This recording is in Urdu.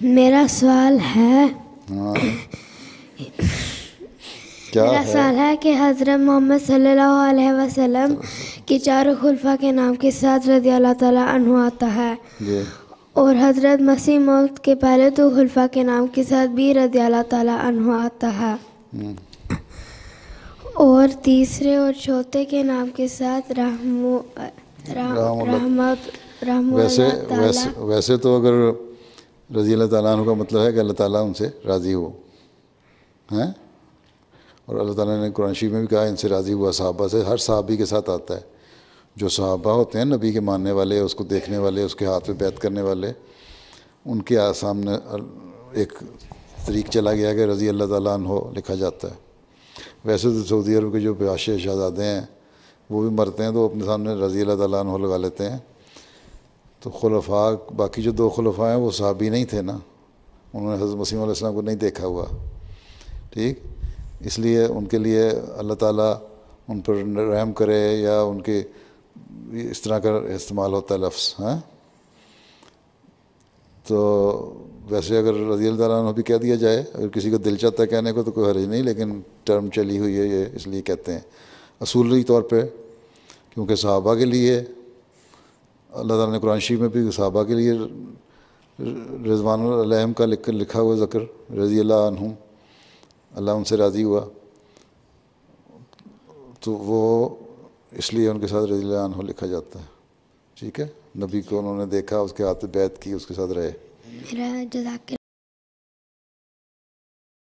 میرا سوال ہے ہاں کیا میرا ہے؟ سوال ہے کہ حضرت محمد صلی اللہ علیہ وسلم کی چاروں خلفاء کے نام کے ساتھ رضی اللہ تعالیٰ عنہ آتا ہے، جی اور حضرت مسیح موعود کے پہلے دو خلفاء کے نام کے ساتھ بھی رضی اللہ تعالیٰ عنہ آتا ہے، اور تیسرے اور چوتھے کے نام کے ساتھ ویسے تو اگر رضی اللہ تعالیٰ عنہ کا مطلب ہے کہ اللہ تعالیٰ ان سے راضی ہو ہیں، اور اللہ تعالیٰ نے قرآن شریف میں بھی کہا ان سے راضی ہوا صحابہ سے، ہر صحابی کے ساتھ آتا ہے۔ جو صحابہ ہوتے ہیں نبی کے ماننے والے، اس کو دیکھنے والے، اس کے ہاتھ پہ بیعت کرنے والے، ان کے سامنے ایک طریق چلا گیا کہ رضی اللہ تعالیٰ عنہ لکھا جاتا ہے۔ ویسے تو سعودی عرب کے جو پیاشے شہزادے ہیں وہ بھی مرتے ہیں تو اپنے سامنے رضی اللہ تعالیٰ عنہ لگا لیتے ہیں۔ تو خلفاء، باقی جو دو خلفاء ہیں وہ صحابی نہیں تھے نا، انہوں نے حضرت مسیح علیہ السلام کو نہیں دیکھا ہوا، ٹھیک، اس لیے ان کے لیے اللہ تعالیٰ ان پر رحم کرے یا ان کے اس طرح کا استعمال ہوتا ہے لفظ، ہاں۔ تو ویسے اگر رضی اللہ تعالیٰ عنہ بھی کہہ دیا جائے، اگر کسی کو دل چاہتا ہے کہنے کو تو کوئی حرج نہیں، لیکن ٹرم چلی ہوئی ہے یہ اس لیے کہتے ہیں اصولی طور پہ، کیونکہ صحابہ کے لیے اللہ تعالیٰ نے قرآن شریف میں بھی صحابہ کے لیے رضوان علیہم کا لکھا ہوا ذکر رضی اللہ عنہم، اللہ ان سے راضی ہوا، تو وہ اس لیے ان کے ساتھ رضی اللہ عنہ لکھا جاتا ہے، ٹھیک ہے۔ نبی کو انہوں نے دیکھا، اس کے ہاتھ پہ بیعت کی، اس کے ساتھ رہے۔ میرا جزاک